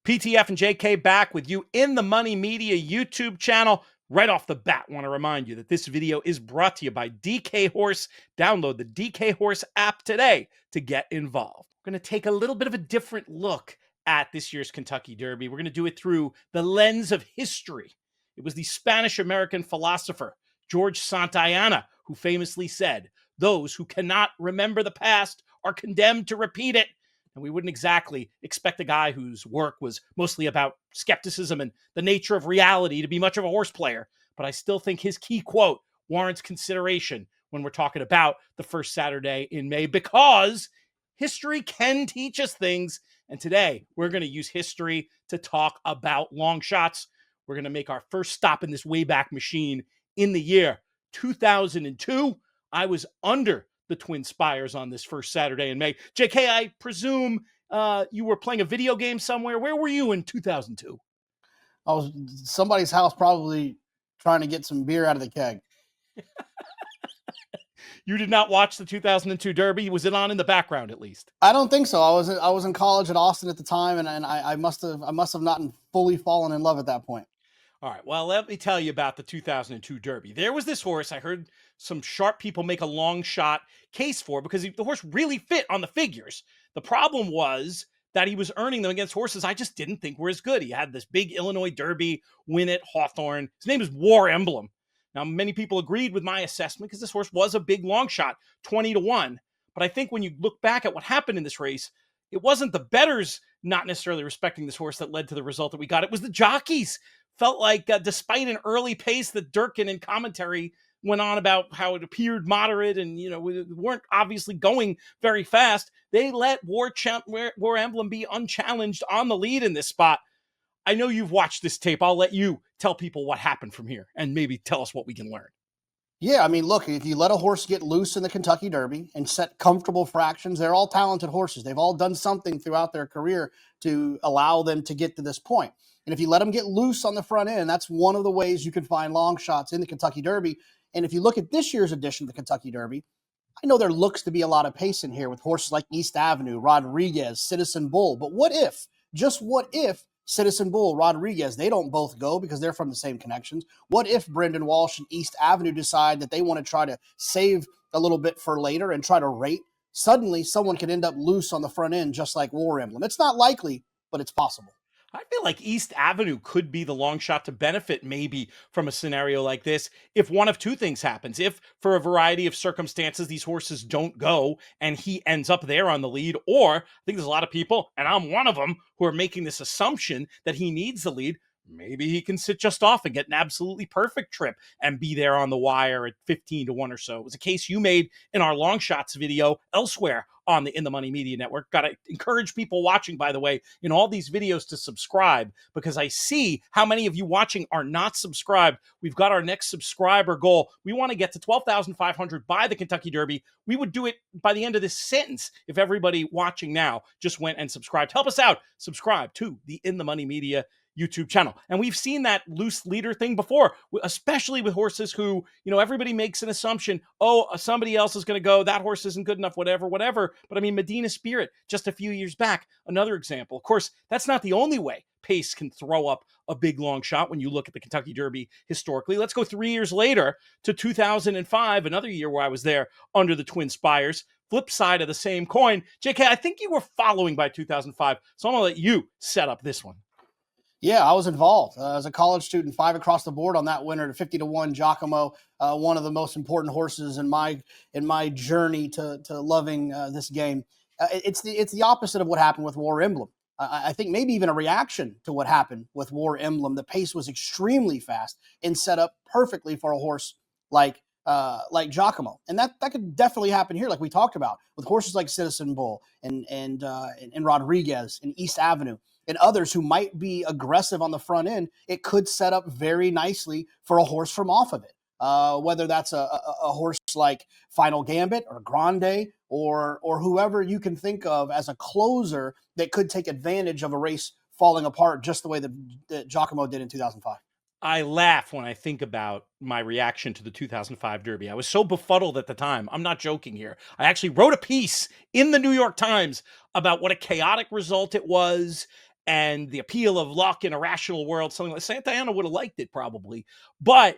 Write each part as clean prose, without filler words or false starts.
PTF and JK back with you in the Money Media YouTube channel. Right off the bat, want to remind you that this video is brought to you by DK Horse. Download the DK Horse app today to get involved. We're going to take a little bit of a different look at this year's Kentucky Derby. We're going to do it through the lens of history. It was the Spanish-American philosopher George Santayana who famously said, "Those who cannot remember the past are condemned to repeat it." And we wouldn't exactly expect a guy whose work was mostly about skepticism and the nature of reality to be much of a horse player. But I still think his key quote warrants consideration when we're talking about the first Saturday in May, because history can teach us things. And today we're going to use history to talk about long shots. We're going to make our first stop in this Wayback Machine in the year 2002. I was under the Twin Spires on this first Saturday in May. JK, I presume you were playing a video game somewhere. Where were you in 2002? I was somebody's house, probably trying to get some beer out of the keg. You did not watch the 2002 Derby? Was it on in the background at least? I don't think so. I was in college at Austin at the time, and I must have not fully fallen in love at that point. All right, well, let me tell you about the 2002 Derby. There was this horse I heard some sharp people make a long shot case for because the horse really fit on the figures. The problem was that he was earning them against horses I just didn't think were as good. He had this big Illinois Derby win at Hawthorne. His name is War Emblem. Now, many people agreed with my assessment because this horse was a big long shot, 20-1. But I think when you look back at what happened in this race, it wasn't the bettors not necessarily respecting this horse that led to the result that we got. It was the jockeys. Felt like despite an early pace that Durkin in commentary went on about how it appeared moderate and, we weren't obviously going very fast, they let War Emblem be unchallenged on the lead in this spot. I know you've watched this tape. I'll let you tell people what happened from here and maybe tell us what we can learn. Yeah, I mean, look, if you let a horse get loose in the Kentucky Derby and set comfortable fractions, they're all talented horses. They've all done something throughout their career to allow them to get to this point. And if you let them get loose on the front end, that's one of the ways you can find long shots in the Kentucky Derby. And if you look at this year's edition of the Kentucky Derby, I know there looks to be a lot of pace in here with horses like East Avenue, Rodriguez, Citizen Bull. But what if, just what if, Citizen Bull, Rodriguez, they don't both go because they're from the same connections? What if Brendan Walsh and East Avenue decide that they want to try to save a little bit for later and try to rate? Suddenly, someone could end up loose on the front end, just like War Emblem. It's not likely, but it's possible. I feel like East Avenue could be the long shot to benefit maybe from a scenario like this if one of two things happens. If for a variety of circumstances these horses don't go and he ends up there on the lead, or I think there's a lot of people, and I'm one of them, who are making this assumption that he needs the lead. Maybe he can sit just off and get an absolutely perfect trip and be there on the wire at 15-1 or so. It was a case you made in our long shots video elsewhere on the In the Money Media Network. Got to encourage people watching, by the way, in all these videos to subscribe, because I see how many of you watching are not subscribed. We've got our next subscriber goal. We want to get to 12,500 by the Kentucky Derby. We would do it by the end of this sentence if everybody watching now just went and subscribed. Help us out. Subscribe to the In the Money Media YouTube channel. And we've seen that loose leader thing before, especially with horses who, everybody makes an assumption, somebody else is going to go, that horse isn't good enough, whatever. But I mean, Medina Spirit, just a few years back, another example. Of course, that's not the only way pace can throw up a big long shot when you look at the Kentucky Derby historically. Let's go 3 years later to 2005, another year where I was there under the Twin Spires. Flip side of the same coin. JK, I think you were following by 2005, so I'm going to let you set up this one. Yeah, I was involved as a college student, 5 across the board on that winner to 50-1 Giacomo, one of the most important horses in my journey to loving this game. It's the opposite of what happened with War Emblem. I think maybe even a reaction to what happened with War Emblem. The pace was extremely fast and set up perfectly for a horse like Giacomo, and that could definitely happen here, like we talked about with horses like Citizen Bull and Rodriguez and East Avenue. And others who might be aggressive on the front end. It could set up very nicely for a horse from off of it, whether that's a horse like Final Gambit or Grande or whoever you can think of as a closer that could take advantage of a race falling apart just the way that Giacomo did in 2005. I laugh when I think about my reaction to the 2005 Derby. I was so befuddled at the time. I'm not joking here. I actually wrote a piece in the New York Times about what a chaotic result it was and the appeal of luck in a rational world, something like Santayana would have liked it probably. But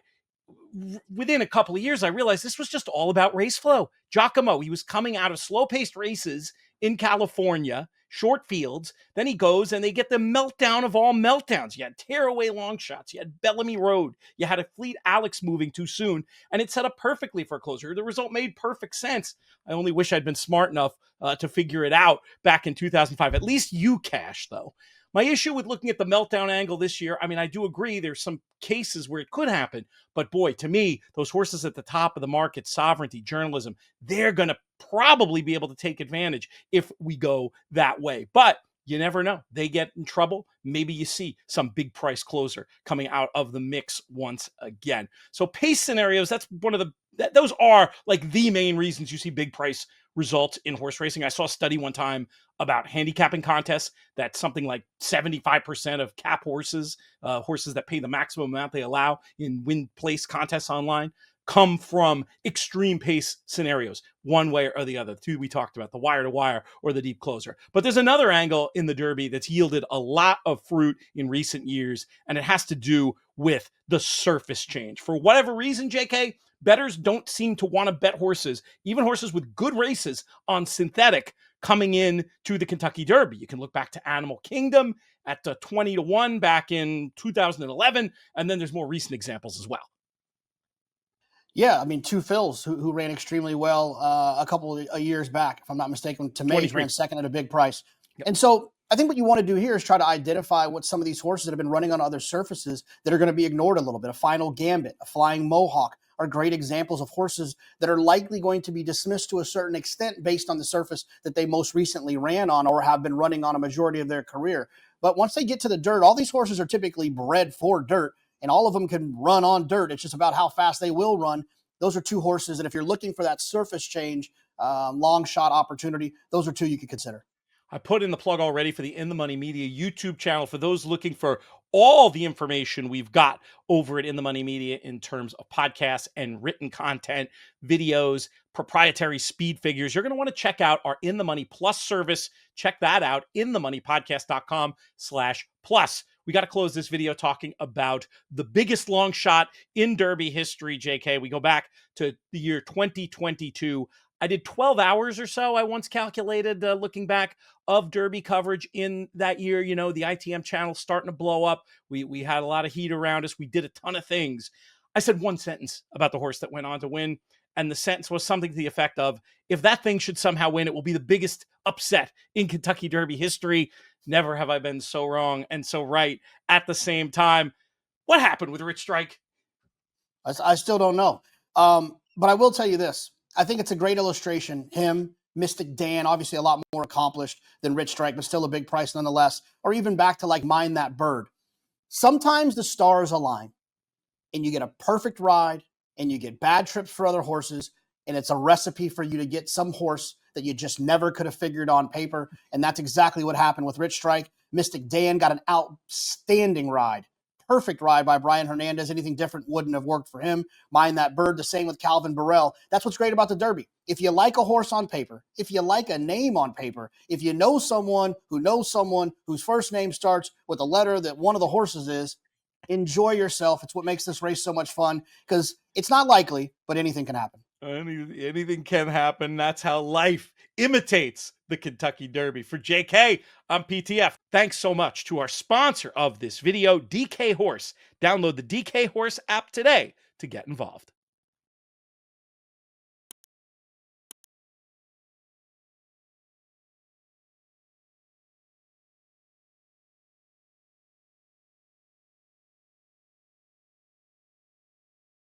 within a couple of years, I realized this was just all about race flow. Giacomo, he was coming out of slow paced races in California, short fields. Then he goes and they get the meltdown of all meltdowns. You had tearaway long shots. You had Bellamy Road. You had a Fleet Alex moving too soon, and it set up perfectly for a closer. The result made perfect sense. I only wish I'd been smart enough to figure it out back in 2005. At least you cash, though. My issue with looking at the meltdown angle this year, I mean, I do agree there's some cases where it could happen, but boy, to me, those horses at the top of the market, Sovereignty, Journalism, they're going to probably be able to take advantage if we go that way. But you never know. They get in trouble. Maybe you see some big price closer coming out of the mix once again. So pace scenarios, that's one of those are like the main reasons you see big price results in horse racing. I saw a study one time about handicapping contests that something like 75% of cap horses, horses that pay the maximum amount they allow in win place contests online, come from extreme pace scenarios, one way or the other. The two we talked about, the wire to wire or the deep closer. But there's another angle in the Derby that's yielded a lot of fruit in recent years, and it has to do with the surface change. For whatever reason, JK, bettors don't seem to want to bet horses, even horses with good races, on synthetic coming in to the Kentucky Derby. You can look back to Animal Kingdom at 20-1 back in 2011, and then there's more recent examples as well. Yeah, I mean, Two Phils, who ran extremely well a couple of years back, if I'm not mistaken. Tomei ran second at a big price. Yep. And so I think what you want to do here is try to identify what some of these horses that have been running on other surfaces that are going to be ignored a little bit. A Final Gambit, a Flying Mohawk are great examples of horses that are likely going to be dismissed to a certain extent based on the surface that they most recently ran on or have been running on a majority of their career. But once they get to the dirt, all these horses are typically bred for dirt, and all of them can run on dirt. It's just about how fast they will run. Those are two horses that if you're looking for that surface change, long shot opportunity, those are two you could consider. I put in the plug already for the In the Money Media YouTube channel for those looking for all the information we've got over at In the Money Media in terms of podcasts and written content, videos, proprietary speed figures. You're going to want to check out our In the Money Plus service. Check that out, inthemoneypodcast.com/plus. We got to close this video talking about the biggest long shot in Derby history, JK. We go back to the year 2022. I did 12 hours or so, I once calculated, looking back, of Derby coverage in that year. You know, the ITM channel starting to blow up. We had a lot of heat around us. We did a ton of things. I said one sentence about the horse that went on to win, and the sentence was something to the effect of, if that thing should somehow win, it will be the biggest upset in Kentucky Derby history. Never have I been so wrong and so right at the same time. What happened with Rich Strike? I still don't know. But I will tell you this. I think it's a great illustration. Him, Mystic Dan, obviously a lot more accomplished than Rich Strike, but still a big price nonetheless. Or even back to like Mind That Bird. Sometimes the stars align and you get a perfect ride and you get bad trips for other horses. And it's a recipe for you to get some horse that you just never could have figured on paper. And that's exactly what happened with Rich Strike. Mystic Dan got an outstanding ride. Perfect ride by Brian Hernandez. Anything different wouldn't have worked for him. Mind That Bird, the same with Calvin Burrell. That's what's great about the Derby. If you like a horse on paper, if you like a name on paper, if you know someone whose first name starts with a letter that one of the horses is, enjoy yourself. It's what makes this race so much fun because it's not likely, but anything can happen. Anything can happen. That's how life imitates the Kentucky Derby. For JK, I'm PTF. Thanks so much to our sponsor of this video, DK Horse. Download the DK Horse app today to get involved.